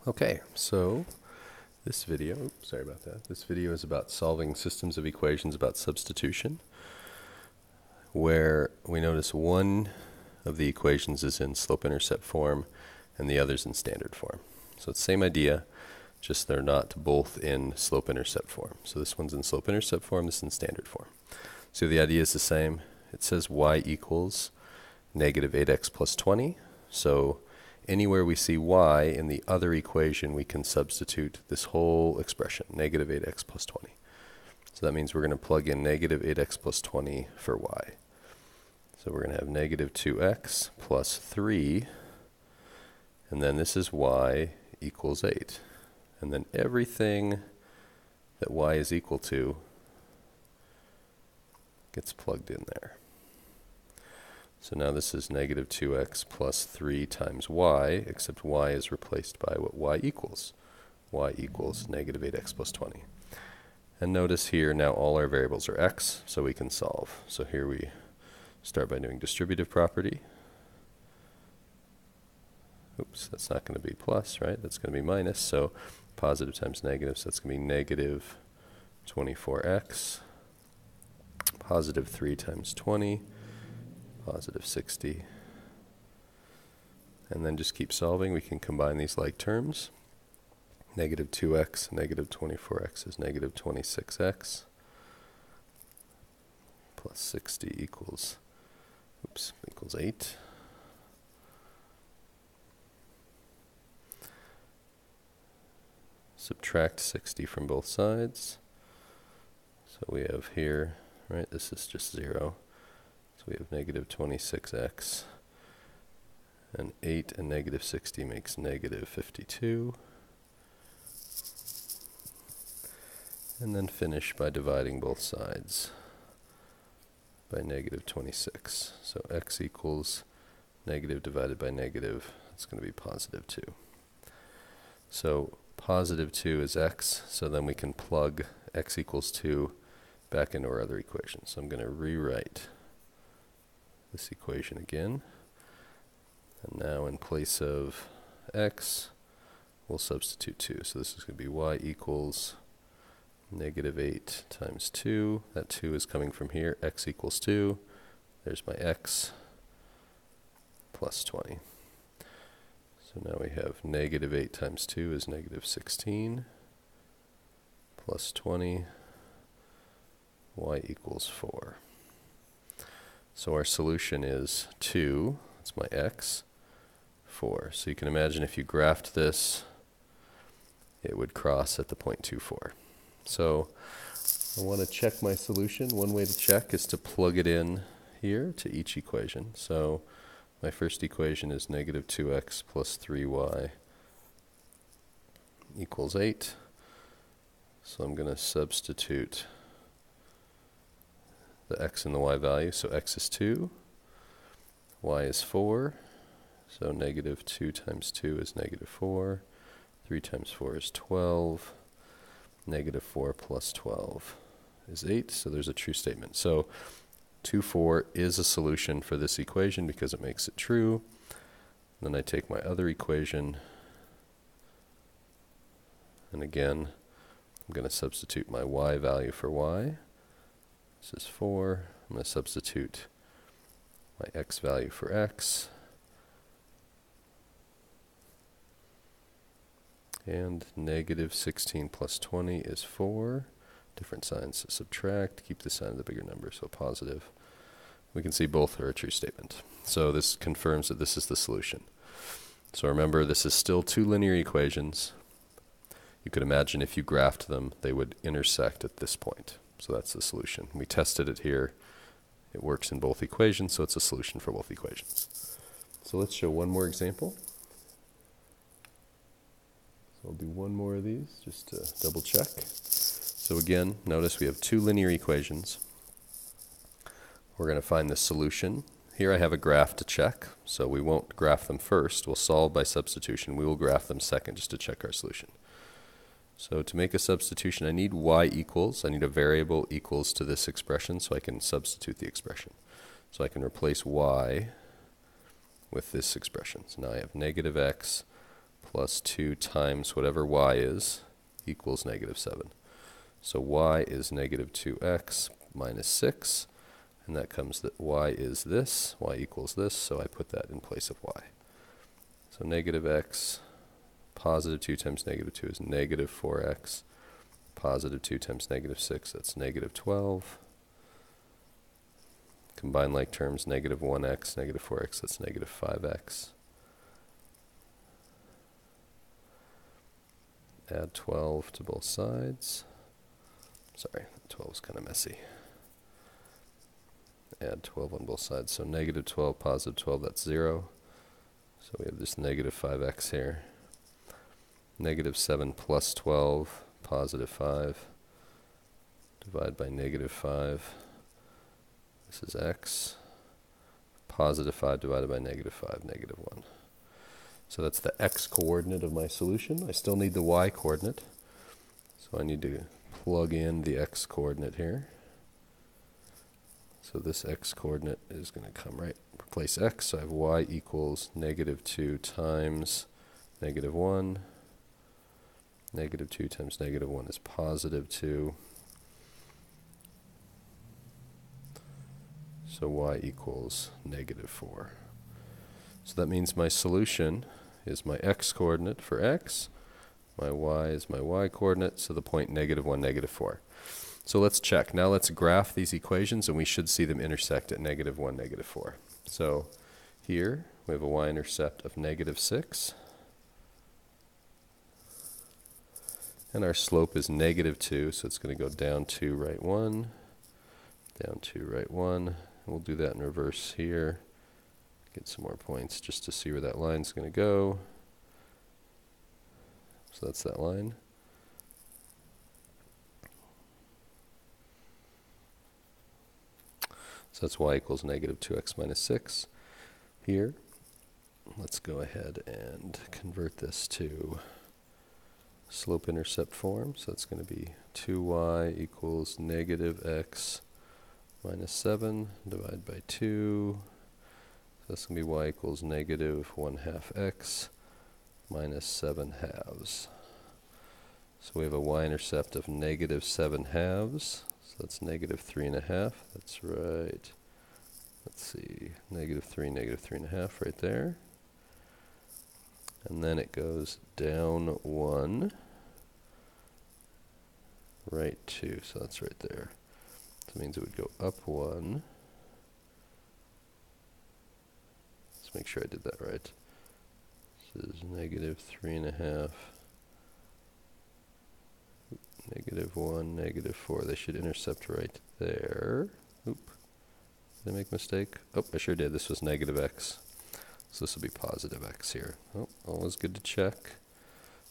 Okay, so this video, sorry about that, this video is about solving systems of equations about substitution, where we notice one of the equations is in slope-intercept form and the other's in standard form. So it's the same idea, just they're not both in slope-intercept form. So this one's in slope-intercept form, this is in standard form. So the idea is the same. It says y equals negative 8x plus 20. So anywhere we see y in the other equation, we can substitute this whole expression, negative 8x plus 20. So that means we're going to plug in negative 8x plus 20 for y. So we're going to have negative 2x plus 3, and then this is y equals 8. And then everything that y is equal to gets plugged in there. So now this is negative 2x plus 3 times y, except y is replaced by what y equals. Y equals negative 8x plus 20. And notice here now all our variables are x, so we can solve. So here we start by doing distributive property. Oops, that's not going to be plus, right? That's going to be minus. So positive times negative, so that's going to be negative 24x. Positive 3 times 20. Positive 60. And then just keep solving. We can combine these like terms. Negative 2x, negative 24x is negative 26x. Plus 60 equals 8. Subtract 60 from both sides. So we have here, right, this is just 0. So we have negative 26x, and 8 and negative 60 makes negative 52. And then finish by dividing both sides by negative 26. So x equals negative divided by negative, it's going to be positive 2. So positive 2 is x, so then we can plug x equals 2 back into our other equation. So I'm going to rewrite this equation again. And now in place of x, we'll substitute 2. So this is going to be y equals negative 8 times 2. That 2 is coming from here. X equals 2. There's my x plus 20. So now we have negative 8 times 2 is negative 16 plus 20. Y equals 4. So our solution is 2. That's my x. 4. So you can imagine if you graphed this, it would cross at the point 24. So I want to check my solution. One way to check is to plug it in here to each equation. So my first equation is negative 2x plus 3y equals 8. So I'm going to substitute the x and the y value. So x is 2, y is 4. So negative 2 times 2 is negative 4. 3 times 4 is 12. Negative 4 plus 12 is 8, so there's a true statement. So 2, 4 is a solution for this equation because it makes it true. Then I take my other equation, and again, I'm going to substitute my y value for y. This is 4. I'm going to substitute my x value for x. And negative 16 plus 20 is 4. Different signs to subtract. Keep the sign of the bigger number, so positive. We can see both are a true statement. So this confirms that this is the solution. So remember, this is still two linear equations. You could imagine if you graphed them, they would intersect at this point. So that's the solution. We tested it here. It works in both equations, so it's a solution for both equations. So let's show one more example. I'll do one more of these just to double check. So again, notice we have two linear equations. We're going to find the solution. Here I have a graph to check, so we won't graph them first. We'll solve by substitution. We will graph them second just to check our solution. So to make a substitution, I need y equals. I need a variable equals to this expression so I can substitute the expression. So I can replace y with this expression. So now I have negative x plus 2 times whatever y is equals negative 7. So y is negative 2x minus 6, and that comes that y is this, y equals this, so I put that in place of y. So negative x, positive 2 times negative 2 is negative 4x, positive 2 times negative 6, that's negative 12. Combine like terms, negative 1x, negative 4x, that's negative 5x. Add 12 to both sides. Sorry, 12 is kind of messy. Add 12 on both sides. So negative 12, positive 12, that's 0. So we have this negative 5x here. Negative 7 plus 12, positive 5. Divide by negative 5. This is x. Positive 5 divided by negative 5, negative 1. So that's the x-coordinate of my solution. I still need the y-coordinate. So I need to plug in the x-coordinate here. So this x-coordinate is going to come right, replace x. So I have y equals negative 2 times negative 1. Negative 2 times negative 1 is positive 2. So y equals negative 4. So that means my solution is my x-coordinate for x. My y is my y-coordinate, so the point negative 1, negative 4. So let's check. Now let's graph these equations, and we should see them intersect at negative 1, negative 4. So here we have a y-intercept of negative 6. And our slope is negative 2, so it's going to go down 2, right 1, down 2, right 1. We'll do that in reverse here. Get some more points just to see where that line's going to go. So that's that line. So that's y equals negative 2x minus 6 here. Let's go ahead and convert this to slope-intercept form. So it's going to be 2y equals negative x minus 7 divided by 2. So that's going to be y equals negative 1/2 x minus 7 halves. So we have a y-intercept of negative 7 halves. So that's negative 3.5. That's right. Let's see. Negative 3, negative 3.5 right there. And then it goes down 1, right 2. So that's right there. So it means it would go up 1. Let's make sure I did that right. This is negative 3.5. Negative 1, negative 4. They should intercept right there. Oop. Did I make a mistake? Oh, I sure did. This was negative x. So this will be positive x here. Oh, always good to check.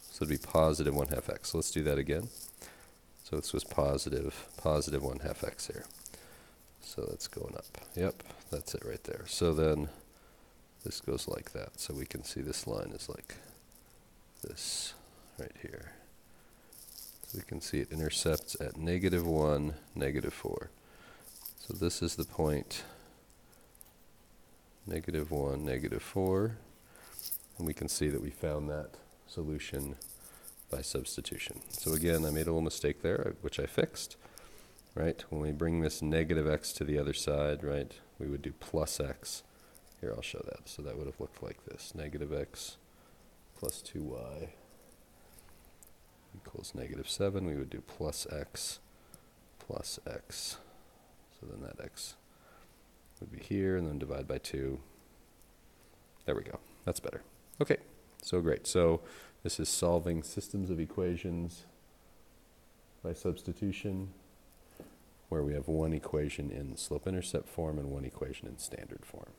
So it'll be positive 1/2 x. So let's do that again. So this was positive 1/2 x here. So that's going up. Yep, that's it right there. So then this goes like that. So we can see this line is like this right here. So we can see it intercepts at negative 1, negative 4. So this is the point negative 1, negative 4. And we can see that we found that solution by substitution. So again, I made a little mistake there, which I fixed. Right? When we bring this negative x to the other side, right, we would do plus x. Here, I'll show that. So that would have looked like this. Negative x plus 2y equals negative 7. We would do plus x plus x. So then that x would be here, and then divide by 2. There we go. That's better. Okay, so great. So this is solving systems of equations by substitution, where we have one equation in slope-intercept form and one equation in standard form.